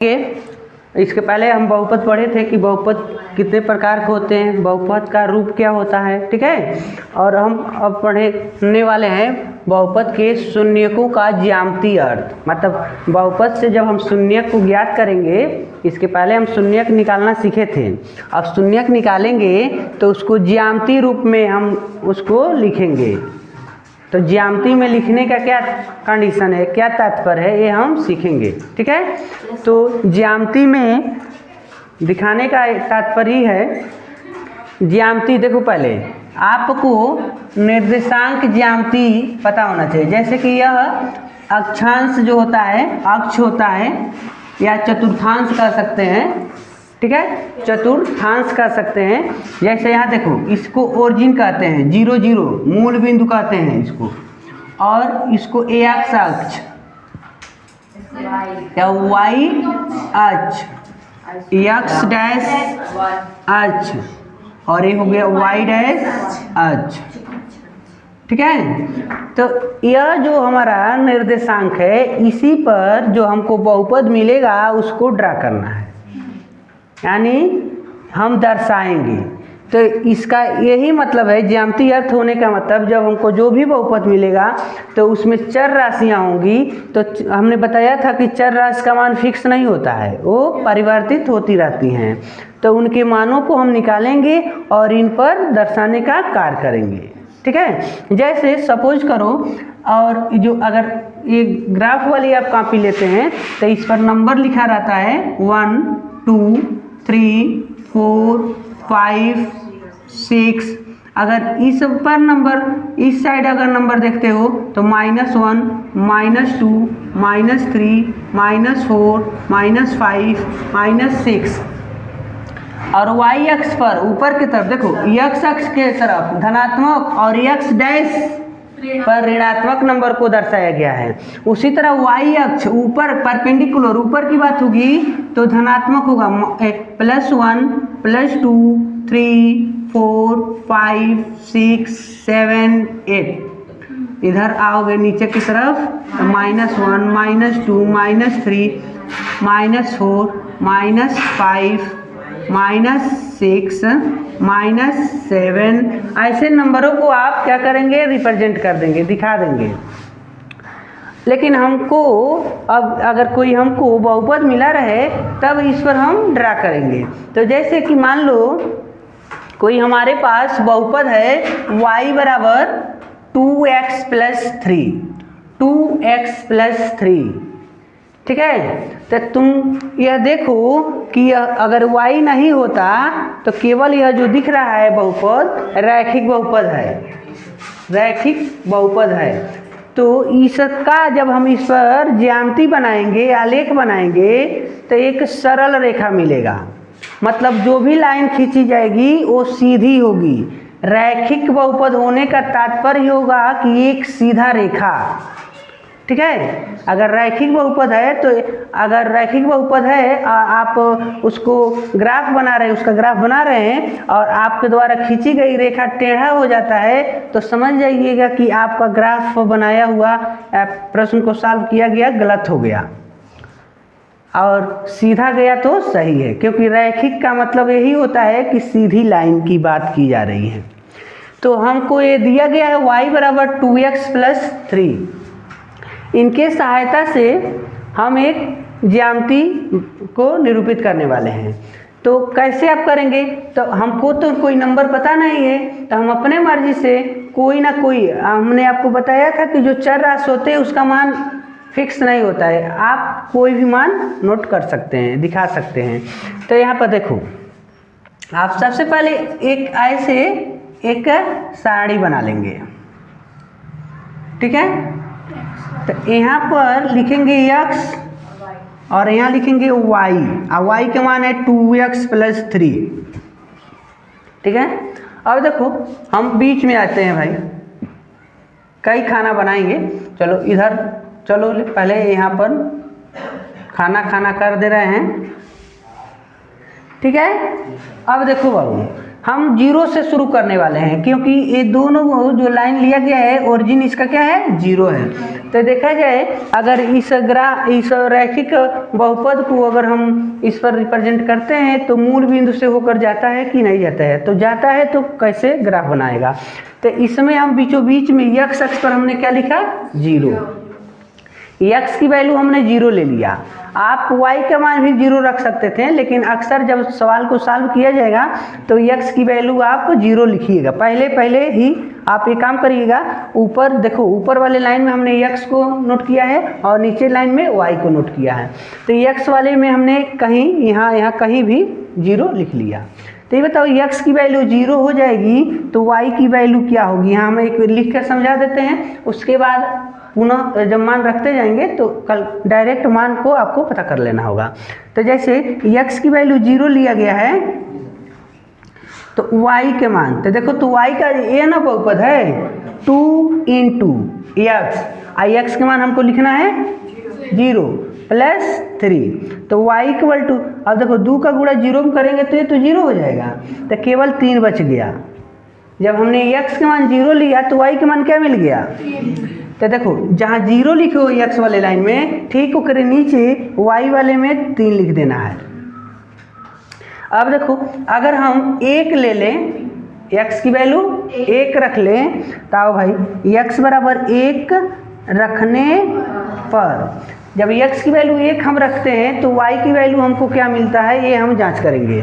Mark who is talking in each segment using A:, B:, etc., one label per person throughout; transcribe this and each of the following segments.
A: इसके पहले हम बहुपद पढ़े थे कि बहुपद कितने प्रकार के होते हैं, बहुपद का रूप क्या होता है, ठीक है। और हम अब पढ़ने वाले हैं बहुपद के शून्यकों का ज्यामितीय अर्थ। मतलब बहुपद से जब हम शून्यक को ज्ञात करेंगे, इसके पहले हम शून्यक निकालना सीखे थे। अब शून्यक निकालेंगे तो उसको ज्यामितीय रूप में हम उसको लिखेंगे। तो ज्यामिति में लिखने का क्या कंडीशन है, क्या तात्पर्य है, ये हम सीखेंगे, ठीक है। तो ज्यामिति में दिखाने का तात्पर्य है, ज्यामिति देखो पहले आपको निर्देशांक ज्यामिति पता होना चाहिए। जैसे कि यह अक्षांश जो होता है, अक्ष होता है या चतुर्थांश कह सकते हैं, ठीक है, चतुर्थांश कह सकते हैं। जैसे यहाँ देखो, इसको ओरिजिन कहते हैं, 0 0 मूल बिंदु कहते हैं इसको, और इसको एक्स अक्ष या वाई अक्ष, एक्स डैश अक्ष, और ये हो गया वाई डैश अक्ष, ठीक है। तो यह जो हमारा निर्देशांक है, इसी पर जो हमको बहुपद मिलेगा उसको ड्रा करना है, यानी हम दर्शाएंगे। तो इसका यही मतलब है, ज्यामितीय अर्थ होने का मतलब जब हमको जो भी बहुपद मिलेगा तो उसमें चर राशियां होंगी। तो हमने बताया था कि चर राशि का मान फिक्स नहीं होता है, वो परिवर्तित होती रहती हैं। तो उनके मानों को हम निकालेंगे और इन पर दर्शाने का कार्य करेंगे, ठीक है। जैसे सपोज करो, और जो अगर ये ग्राफ वाली आप कॉपी लेते हैं तो इस पर नंबर लिखा रहता है 1 2 3 4 5 6। अगर इस पर नंबर, इस साइड अगर नंबर देखते हो तो -1 -2 -3 -4 -5 -6। और y अक्ष पर ऊपर की तरफ देखो, x अक्ष के तरफ धनात्मक और x डैश पर ऋणात्मक नंबर को दर्शाया गया है। उसी तरह y अक्ष ऊपर परपेंडिकुलर ऊपर की बात होगी तो धनात्मक होगा, +1 +2 3 4 5 6 7 8। इधर आओगे नीचे की तरफ तो -1 -2 -3 -4 -5 -6 -7, ऐसे नंबरों को आप क्या करेंगे, रिप्रेजेंट कर देंगे, दिखा देंगे। लेकिन हमको अब अगर कोई हमको बहुपद मिला रहे तब इस पर हम ड्रा करेंगे। तो जैसे कि मान लो कोई हमारे पास बहुपद है y बराबर 2x + 3, 2x + 3, ठीक है। तो तुम यह देखो कि अगर y नहीं होता तो केवल यह जो दिख रहा है बहुपद रैखिक बहुपद है, रैखिक बहुपद है। तो इसका जब हम इस पर ज्यामिति बनाएंगे, आलेख बनाएंगे, तो एक सरल रेखा मिलेगा। मतलब जो भी लाइन खींची जाएगी वो सीधी होगी। रैखिक बहुपद होने का तात्पर्य होगा कि एक सीधा रेखा, ठीक है। अगर रैखिक बहुपद है तो अगर रैखिक बहुपद है, आप उसको ग्राफ बना रहे हैं, उसका ग्राफ बना रहे हैं और आपके द्वारा खींची गई रेखा टेढ़ा हो जाता है तो समझ जाइएगा कि आपका ग्राफ बनाया हुआ प्रश्न को सॉल्व किया गया गलत हो गया, और सीधा गया तो सही है। क्योंकि रैखिक का मतलब यही होता है कि सीधी लाइन की बात की जा रही है। तो हमको ये दिया गया है y बराबर 2x + 3। इनके सहायता से हम एक ज्यामिति को निरूपित करने वाले हैं। तो कैसे आप करेंगे, तो हमको तो कोई नंबर पता नहीं है, तो हम अपने मर्जी से कोई ना कोई, हमने आपको बताया था कि जो चर राशि होते हैं उसका मान फिक्स नहीं होता है, आप कोई भी मान नोट कर सकते हैं, दिखा सकते हैं। तो यहाँ पर देखो, आप सबसे पहले एक ऐसे एक सारणी बना लेंगे, ठीक है। तो यहाँ पर लिखेंगे x और यहाँ लिखेंगे y, और y का मान है 2x + 3, ठीक है। अब देखो हम बीच में आते हैं भाई, कई खाना बनाएंगे। चलो इधर चलो, पहले यहाँ पर खाना कर दे रहे हैं, ठीक है। अब देखो बाबू, हम जीरो से शुरू करने वाले हैं, क्योंकि ये दोनों जो लाइन लिया गया है ओरिजिन इसका क्या है, जीरो है। तो देखा जाए अगर इस रैखिक बहुपद को अगर हम इस पर रिप्रेजेंट करते हैं तो मूल बिंदु से होकर जाता है कि नहीं जाता है, तो जाता है तो कैसे ग्राफ बनाएगा। तो इसमें हम बीचों बीच में x अक्ष पर हमने क्या लिखा, जीरो। x की वैल्यू हमने जीरो ले लिया। आप y का मान भी जीरो रख सकते थे, लेकिन अक्सर जब सवाल को सॉल्व किया जाएगा तो x की वैल्यू आप जीरो लिखिएगा। पहले ही आप एक काम करिएगा, ऊपर देखो, ऊपर वाले लाइन में हमने x को नोट किया है और नीचे लाइन में y को नोट किया है। तो x वाले में हमने कहीं यहाँ कहीं भी जीरो लिख लिया। तो ये बताओ x की वैल्यू जीरो हो जाएगी तो y की वैल्यू क्या होगी। यहाँ हम एक लिख कर समझा देते हैं, उसके बाद पुनः जब मान रखते जाएंगे तो कल डायरेक्ट मान को आपको पता कर लेना होगा। तो जैसे x की वैल्यू जीरो लिया गया है तो y के मान, तो देखो तो y का ये ना बहुपद है 2 इंटू x, x के मान हमको लिखना है 0 प्लस 3, तो y इक्वल टू, अब देखो 2 का गुणा 0 में करेंगे तो ये तो 0 हो जाएगा, तो केवल 3 बच गया। जब हमने x के मान 0 लिया तो y के मान क्या मिल गया, तो देखो जहाँ 0 लिखे हो x वाले लाइन में, ठीक हो करे नीचे y वाले में 3 लिख देना है। अब देखो अगर हम 1 ले लें, x की वैल्यू 1 रख लें, तो आओ भाई x बराबर 1 रखने पर, जब x की वैल्यू 1 हम रखते हैं तो y की वैल्यू हमको क्या मिलता है ये हम जांच करेंगे।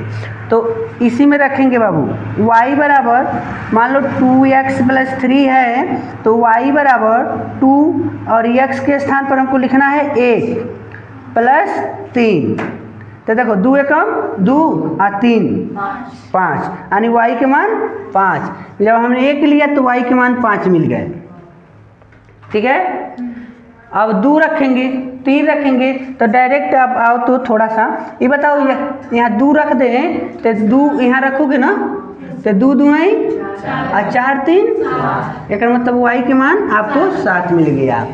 A: तो इसी में रखेंगे बाबू, y बराबर मान लो 2x प्लस 3 है, तो y बराबर 2 और x के स्थान पर हमको लिखना है 1 प्लस 3, तो देखो 2 एकम 2 और 3 5, यानी y के मान 5। जब हमने 1 लिया तो y के मान 5 मिल गए, ठीक है। अब 2 रखेंगे, 3 रखेंगे, तो डायरेक्ट आप आओ तो थोड़ा सा ये बताओ, यहाँ 2 रख दें तो 2 यहाँ रखोगे ना, तो 2 दूनी और 4 3, एक मतलब y के मान आपको 7 मिल गया।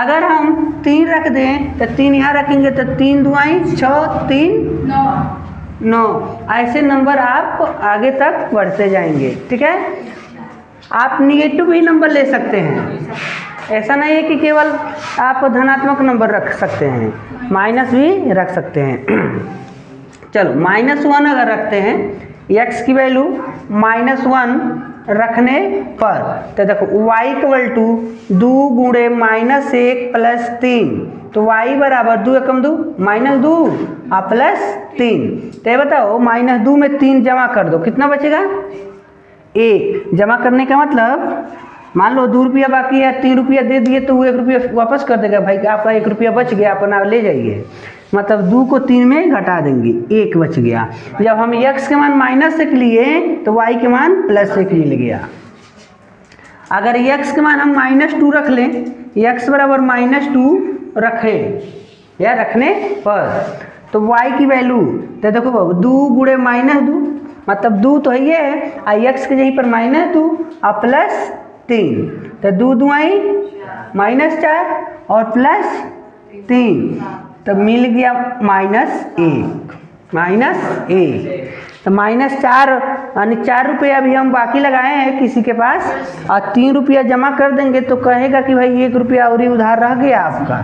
A: अगर हम 3 रख दें तो 3 यहाँ रखेंगे तो 3 दूनी 6 3 9, ऐसे नंबर आप आगे तक बढ़ते जाएंगे, ठीक है। आप निगेटिव भी नंबर ले सकते हैं, ऐसा नहीं है कि केवल आप धनात्मक नंबर रख सकते हैं, माइनस भी रख सकते हैं। चलो -1 अगर रखते हैं, x की वैल्यू -1 रखने पर, तो देखो y इक्वल टू 2 गुणे -1 प्लस 3, तो y बराबर 2 एकम 2 -2 और प्लस 3, तो ये बताओ -2 में 3 जमा कर दो, कितना बचेगा 1। जमा करने का मतलब मान लो 2 रुपया बाकी है, 3 रुपया दे दिए तो वो 1 रुपया वापस कर देगा, भाई आपका 1 रुपया बच गया, अपना ले जाइए। मतलब 2 को 3 में घटा देंगे, 1 बच गया। जब हम x के मान -1 लिए तो y के मान +1 मिल गया। अगर x के मान हम -2 रख लें, x बराबर -2 रखें या रखने पर, तो y की वैल्यू, तो देखो बाबू 2 गुणे -2 मतलब 2 तो ये है, और x के यहीं पर -2 और प्लस 3, तो 2 दूनी -4 और प्लस 3, तो मिल गया -1 तो -4 यानी 4 रुपये अभी हम बाकी लगाए हैं किसी के पास, और 3 रुपया जमा कर देंगे तो कहेगा कि भाई 1 रुपया और ही उधार रह गया आपका,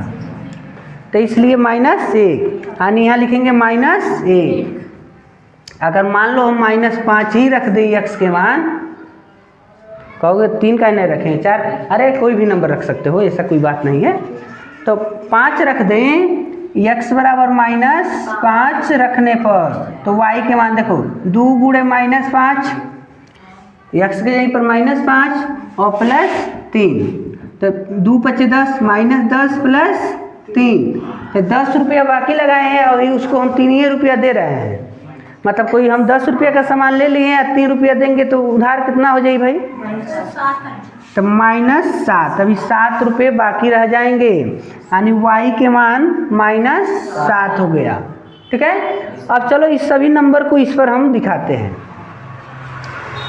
A: तो इसलिए -1, यानी यहाँ लिखेंगे -1। अगर मान लो हम -5 ही रख दें x के मान, कहोगे 3 का नहीं रखें 4, अरे कोई भी नंबर रख सकते हो, ऐसा कोई बात नहीं है। तो 5 रख दें, x बराबर -5 रखने पर, तो y के मान देखो 2 गुणे -5, x के यहीं पर -5 और प्लस 3, तो 2 × 10 -10 प्लस 3, तो 10 रुपया बाकी लगाए हैं और उसको हम 3 ही रुपया दे रहे हैं। मतलब कोई हम 10 रुपये का सामान ले लिए हैं, 3 रुपया देंगे तो उधार कितना हो जाए भाई, तो -7, अभी 7 रुपये बाकी रह जाएंगे, यानी y के मान -7 हो गया, ठीक है। अब चलो इस सभी नंबर को इस पर हम दिखाते हैं।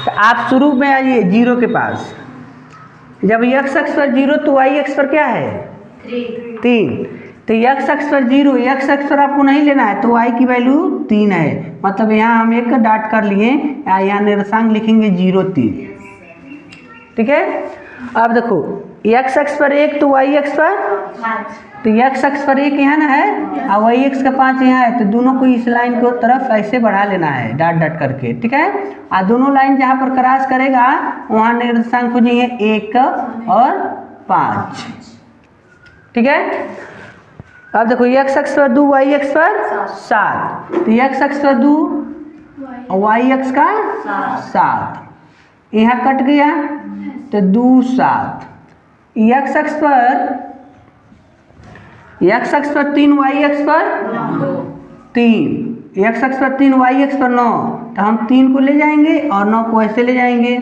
A: तो आप शुरू में आइए 0 के पास, जब x अक्ष पर 0 तो y अक्ष पर क्या है 3, तो x अक्ष पर 0, x अक्ष पर आपको नहीं लेना है, तो y की वैल्यू 3 है, मतलब यहाँ हम एक डॉट कर लिए, यहाँ निर्देशांक लिखेंगे 0 3। ठीक है। अब देखो x अक्ष पर 1 तो y अक्ष पर, तो x अक्ष पर 1 यहाँ ना है और y अक्ष का 5 यहाँ है, तो दोनों को इस लाइन को तरफ ऐसे बढ़ा लेना है डॉट डॉट करके। ठीक है। और दोनों लाइन जहाँ पर क्रॉस करेगा वहाँ निर्देशांक हो जाएंगे 1 और 5। ठीक है। अब देखो x अक्ष पर 2, y अक्ष पर 7, तो x अक्ष पर 2 और y अक्ष का 7, यहाँ कट गया तो 2 7। x अक्ष पर 3, y अक्ष पर 3, x अक्ष पर 3, y अक्ष पर 9, तो हम 3 को ले जाएंगे और 9 को ऐसे ले जाएंगे।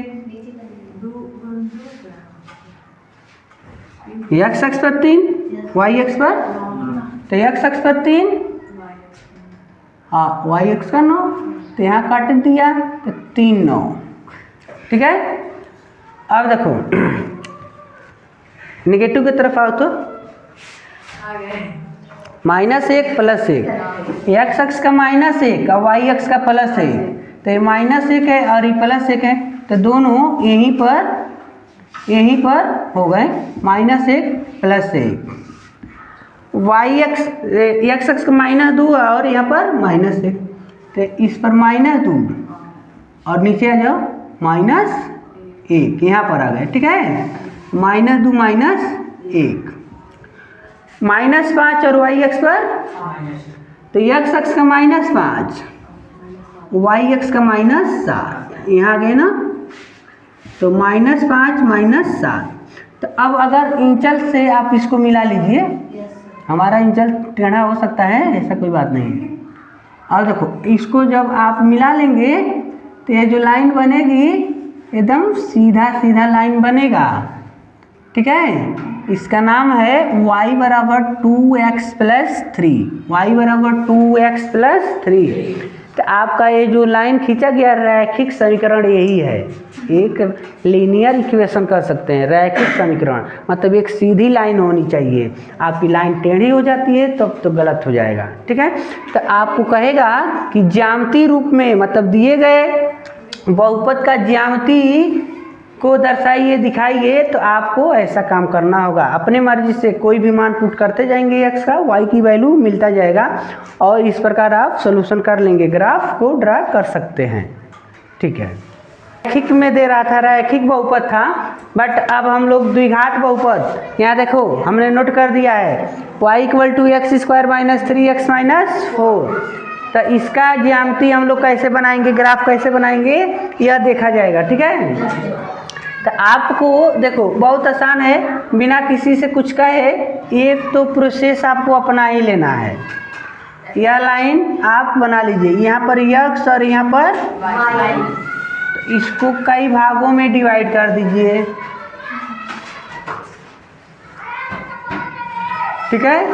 A: x अक्ष पर 3, y अक्ष पर, तो x अक्ष पर 3 हाँ y अक्ष का 9, तो यहाँ काट दिया तो 3 9। ठीक है। अब देखो नेगेटिव की तरफ आओ तो -1 +1, x अक्ष का -1 और y अक्ष का +1, तो ये -1 है और ये +1 है, तो दोनों यहीं पर हो गए -1 +1। y अक्ष x अक्ष का -2 और यहाँ पर -1, तो इस पर -2 और नीचे आ जाओ -1, यहाँ पर आ गए। ठीक है। -2 -1, -5 और y अक्ष पर, तो x अक्ष का -5, y अक्ष का -7, यहाँ आ गए ना, तो -5 -7। तो अब अगर इंचल से आप इसको मिला लीजिए, हमारा इंचल टेढ़ा हो सकता है, ऐसा कोई बात नहीं है। और देखो इसको जब आप मिला लेंगे तो ये जो लाइन बनेगी एकदम सीधा सीधा लाइन बनेगा। ठीक है। इसका नाम है y बराबर 2x + 3, y बराबर 2x + 3। तो आपका ये जो लाइन खींचा गया रैखिक समीकरण यही है, एक लीनियर इक्वेशन कर सकते हैं, रैखिक समीकरण, मतलब एक सीधी लाइन होनी चाहिए। आपकी लाइन टेढ़ी हो जाती है तब तो गलत हो जाएगा। ठीक है। तो आपको कहेगा कि ज्यामितीय रूप में, मतलब दिए गए बहुपद का ज्यामिति को दर्शाइए, दिखाइए, तो आपको ऐसा काम करना होगा। अपने मर्जी से कोई भी मान पुट करते जाएंगे, x का y की वैल्यू मिलता जाएगा और इस प्रकार आप सॉल्यूशन कर लेंगे, ग्राफ को ड्रा कर सकते हैं। ठीक है। रैखिक में दे रहा था, रैखिक बहुपद था, बट अब हम लोग द्विघात बहुपद, यहाँ देखो हमने नोट कर दिया है y = x² - 3x - 4। तो इसका ज्यामिति हम लोग कैसे बनाएंगे, ग्राफ कैसे बनाएंगे, यह देखा जाएगा। ठीक है। तो आपको देखो बहुत आसान है, बिना किसी से कुछ कहे एक तो प्रोसेस आपको अपना ही लेना है। यह लाइन आप बना लीजिए, यहाँ पर x और यहाँ पर y, तो इसको कई भागों में डिवाइड कर दीजिए। ठीक है।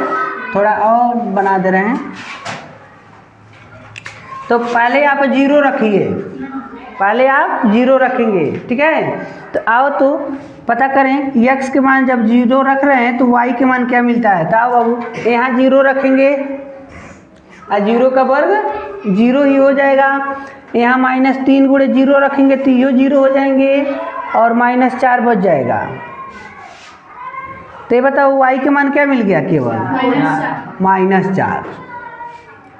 A: थोड़ा और बना दे रहे हैं, तो पहले आप 0 रखिए, पहले आप 0 रखेंगे। ठीक है। तो आओ तो पता करें x के मान जब 0 रख रहे हैं तो y के मान क्या मिलता है। तो आओ बाबू यहाँ 0 रखेंगे और 0 का वर्ग 0 ही हो जाएगा। यहाँ -3 गुणे 0 रखेंगे तो ये 0 हो जाएंगे और -4 बच जाएगा। तो ये बताओ y के मान क्या मिल गया, केवल -4।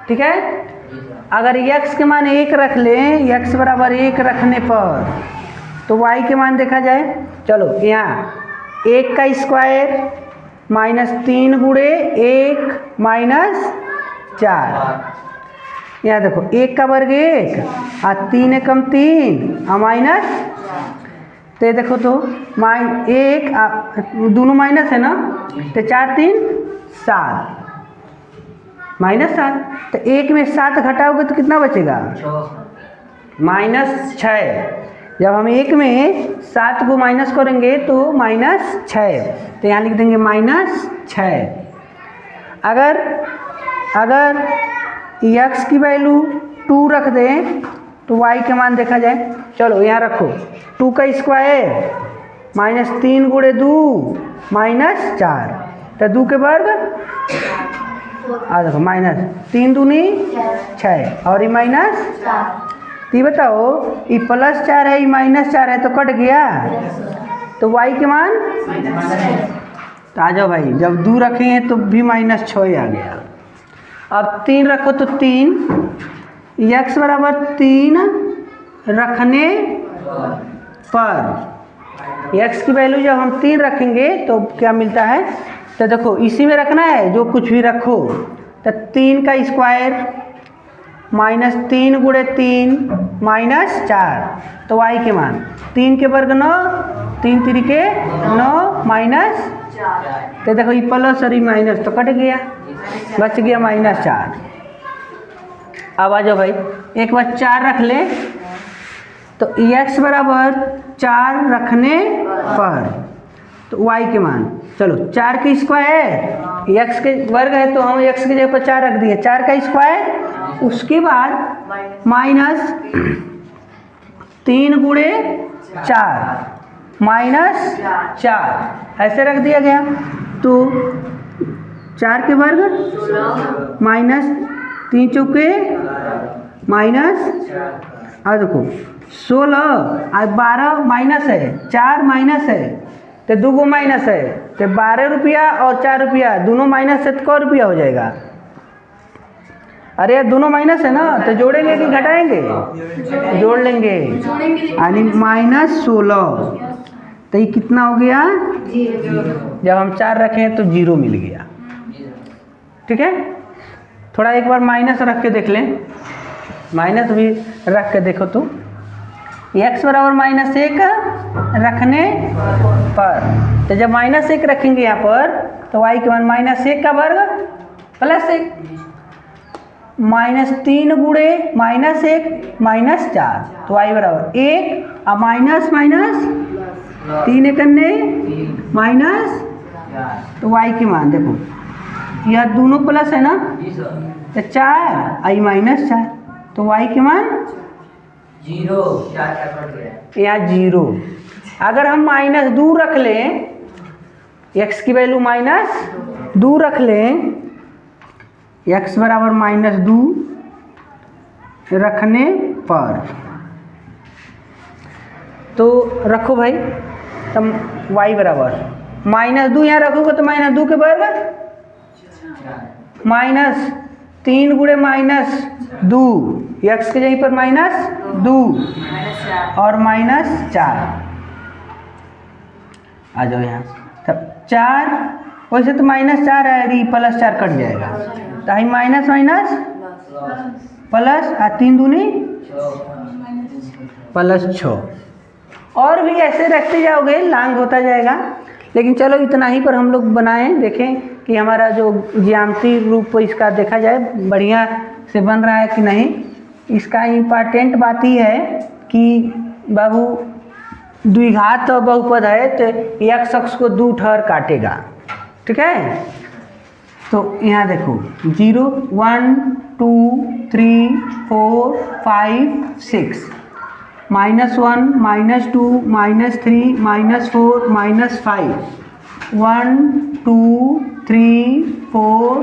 A: ठीक है। अगर x के मान 1 रख लें, x बराबर 1 रखने पर तो y के मान देखा जाए, चलो यहाँ 1 का स्क्वायर -3 गुणे 1 -4, यहाँ देखो 1 का वर्ग 1 और 3 एकम 3 और माइनस, तो देखो तो -1 दोनों माइनस है ना, तो 4 3 7 -7, तो 1 में 7 घटाओगे तो कितना बचेगा, -6। जब हम 1 में 7 को माइनस करेंगे तो -6, तो यहाँ लिख देंगे -6। अगर x की वैल्यू 2 रख दें तो y के मान देखा जाए, चलो यहाँ रखो 2 का स्क्वायर -3 गुणे 2 -4, तो 2 के वर्ग आ देखो माइनस 3 दूनी 6 और ये माइनस। तो ये बताओ ये +4 है, ये -4 है, तो कट गया। तो y के मान तो आ जाओ भाई, जब 2 रखेंगे तो भी -6 ही आ गया। अब 3 रखो तो 3, x बराबर 3 रखने पर x की वैल्यू जब हम 3 रखेंगे तो क्या मिलता है। तो देखो इसी में रखना है, जो कुछ भी रखो। तो 3 का स्क्वायर -3 गुणे 3 -4, तो y के मान 3 के वर्ग 9, 3 तिरिके 9 माइनस। तो देखो ये प्लस और ये माइनस तो कट गया, बच गया -4। अब आ जाओ भाई, एक बार 4 रख ले तो x बराबर 4 रखने पर तो y के मान, चलो 4 के स्क्वायर x के वर्ग है तो हम x की जगह पर 4 रख दिए, 4 का स्क्वायर, उसके बाद -3 गुणे 4 -4 ऐसे रख दिया गया। तो 4 के वर्ग -3 चौके माइनस, और देखो 16 और 12 माइनस है, 4 माइनस है तो 2 गो माइनस है, तो 12 रुपया और 4 रुपया दोनों माइनस है तो क रुपया हो जाएगा। अरे दोनों माइनस है ना, तो जोड़ेंगे कि घटाएंगे, जोड़ लेंगे, यानी -16। तो ये कितना हो गया, जब हम 4 रखें तो 0 मिल गया। ठीक है, थोड़ा एक बार माइनस रख के देख लें, माइनस भी रख के देखो तो x बराबर -1 रखने पर, तो जब -1 रखेंगे यहाँ पर तो y के मान -1 का वर्ग +1 -3 गुणे -1 -4, तो y बराबर 1 और माइनस 3 एकन्ने माइनस, तो y के मान देखो यह दोनों प्लस है ना, तो 4 आई -4, तो y के मान 0, यहाँ 0। अगर हम -2 रख लें, x की वैल्यू -2 रख लें, x बराबर -2 रखने पर, तो रखो भाई, तब y बराबर -2 यहाँ रखोगे तो -2 के वर्ग -3 गुणे -2, x के जगह पर -2 और -4 आ जाओ यहाँ। तब 4 वैसे तो -4 है, +4 कट जाएगा, तो ही माइनस प्लस 3 दूनी +6, और भी ऐसे रखते जाओगे लांग होता जाएगा। लेकिन चलो इतना ही पर हम लोग बनाएं, देखें कि हमारा जो ज्यामितीय रूप इसका देखा जाए बढ़िया से बन रहा है कि नहीं। इसका इम्पॉर्टेंट बात ही है कि बाबू द्विघात बहुपद है तो x अक्ष को 2 ठहर काटेगा। ठीक है, तो यहाँ देखो 0 1 2 3 4 5 6 -1 -2 -3 -4 -5 1 2 3 4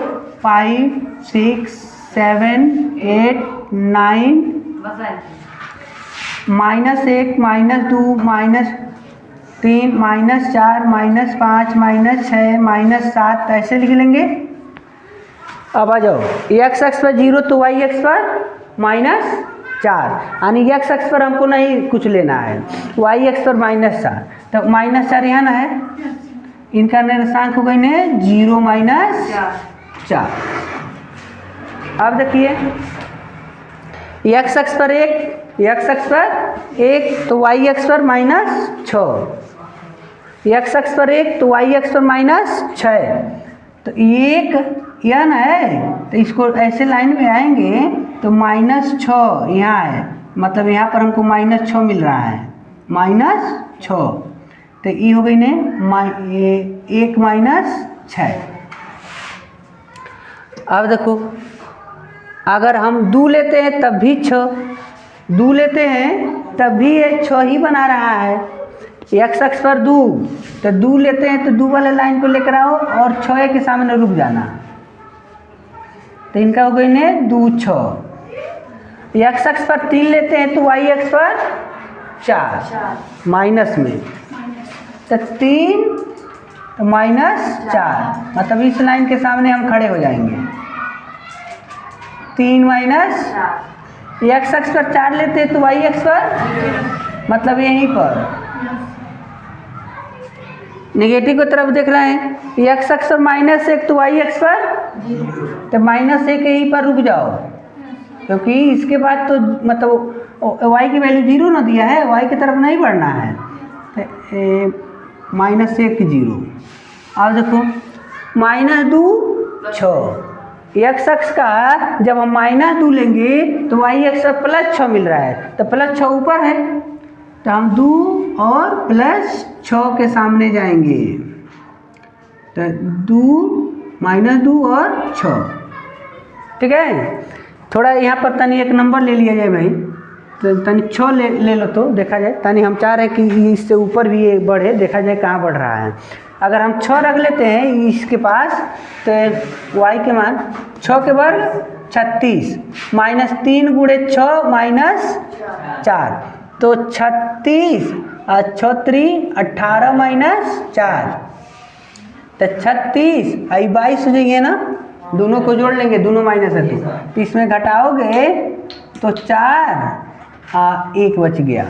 A: 5 6 7 8 9 -1 -2 -3 -4 -5 -6 -7 ऐसे लिख लेंगे। अब आ जाओ x अक्ष पर 0 तो y अक्ष पर -4, यानी x अक्ष पर हमको नहीं कुछ लेना है, y अक्ष पर -4, तो -4 यहाँ ना है, इनका निर्देशांक हो गई ने 0 -4। अब देखिए x अक्ष पर 1 तो y अक्ष पर -6, x अक्ष पर 1 तो y अक्ष पर -6, तो 1 यह ना है, तो इसको ऐसे लाइन में आएंगे तो -6 यहाँ है, मतलब यहाँ पर हमको -6 मिल रहा है, -6, तो ये हो गई ने 1 -6। अब देखो अगर हम 2 लेते हैं तब भी 6, 2 लेते हैं तब भी ये 6 ही बना रहा है। x अक्ष पर 2, तो 2 लेते हैं तो 2 वाले लाइन को लेकर आओ और 6 के सामने रुक जाना, तो इनका हो गई ने 2 6। एक्स अक्ष पर 3 लेते हैं तो वाई अक्ष पर 4 माइनस में, तो 3 तो -4, मतलब इस लाइन के सामने हम खड़े हो जाएंगे। 3 माइनस एक्स अक्ष पर 4 लेते हैं तो वाई अक्ष पर, मतलब यहीं पर नेगेटिव की तरफ देख रहे हैं। एक्स अक्ष पर -1 तो वाई अक्ष पर, तो -1 यहीं पर रुक जाओ, क्योंकि इसके बाद तो मतलब वाई की वैल्यू 0 ना दिया है, वाई की तरफ नहीं बढ़ना है। -1 0। अब देखो -2 6, एक्स अक्ष का जब हम -2 लेंगे तो वाई अक्ष पर +6 मिल रहा है, तो +6 ऊपर है, तो हम 2 और +6 के सामने जाएंगे, तो 2 और 6। ठीक है, थोड़ा यहाँ पर तनी एक नंबर ले लिया जाए भाई, तो तनी 6 ले लो तो देखा जाए, तनी हम चाह रहे हैं कि इससे ऊपर भी ये बढ़े, देखा जाए कहाँ बढ़ रहा है। अगर हम 6 रख लेते हैं इसके पास, तो y के मान 6 के वर्ग 36, -3 गुणे 6 -4, तो 36 और 6 3 18 -4, तो 36 आई 22 हो जाएंगे ना, दोनों को जोड़ लेंगे, दोनों माइनस है तो इसमें घटाओगे तो 4 1 बच गया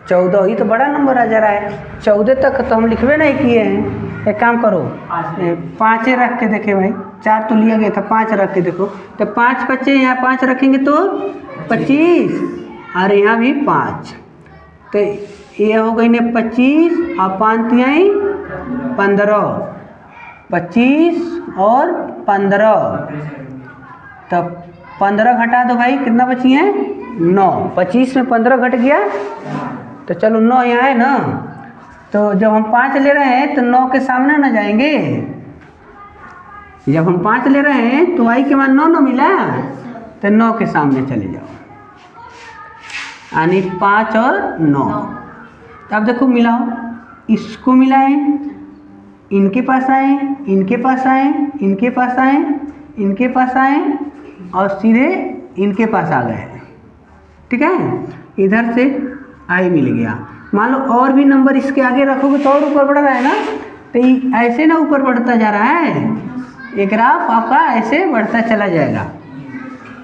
A: 14। ये तो बड़ा नंबर आ जा रहा है, 14 तक तो हम लिखवे नहीं किए हैं। एक काम करो, 5 रख के देखे भाई, 4 तो लिया गया था, 5 रख के देखो, तो 5 बचे, यहाँ 5 रखेंगे तो 25, और यहाँ भी 5, तो ये हो गई ने 25 और 5 तिहाई 15, 25 और 15, तब 15 घटा दो भाई, कितना बची है 9, 25 में 15 घट गया, तो चलो 9 यहाँ है ना, तो जब हम 5 ले रहे हैं तो 9 के सामने ना जाएंगे, जब हम 5 ले रहे हैं तो y के मान 9 मिला, तो 9 के सामने चले जाओ, यानी 5 और 9। तो अब देखो मिलाओ, इसको मिलाएं, इनके पास आए, इनके पास आए, इनके पास आए, इनके पास आए, और सीधे इनके पास आ गए। ठीक है, इधर से आई मिल गया। मान लो और भी नंबर इसके आगे रखोगे तो और ऊपर बढ़ रहा है ना, तो ऐसे ना ऊपर बढ़ता जा रहा है, ये ग्राफ आपका ऐसे बढ़ता चला जाएगा।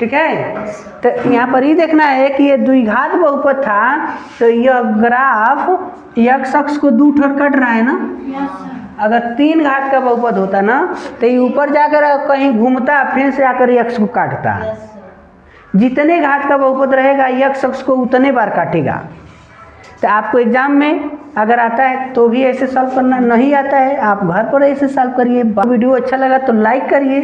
A: ठीक है, तो यहाँ पर ही देखना है कि ये द्विघात बहुपद था, तो यह ग्राफ एक्स अक्ष को 2 ठोर कट रहा है ना। अगर 3 घात का बहुपद होता ना तो ये ऊपर जाकर कहीं घूमता, फिर से आकर एक्स को काटता। जितने घात का बहुपद रहेगा एक्स अक्ष को उतने बार काटेगा। तो आपको एग्जाम में अगर आता है तो भी ऐसे सॉल्व करना, नहीं आता है आप घर पर ऐसे सॉल्व करिए। वीडियो अच्छा लगा तो लाइक करिए।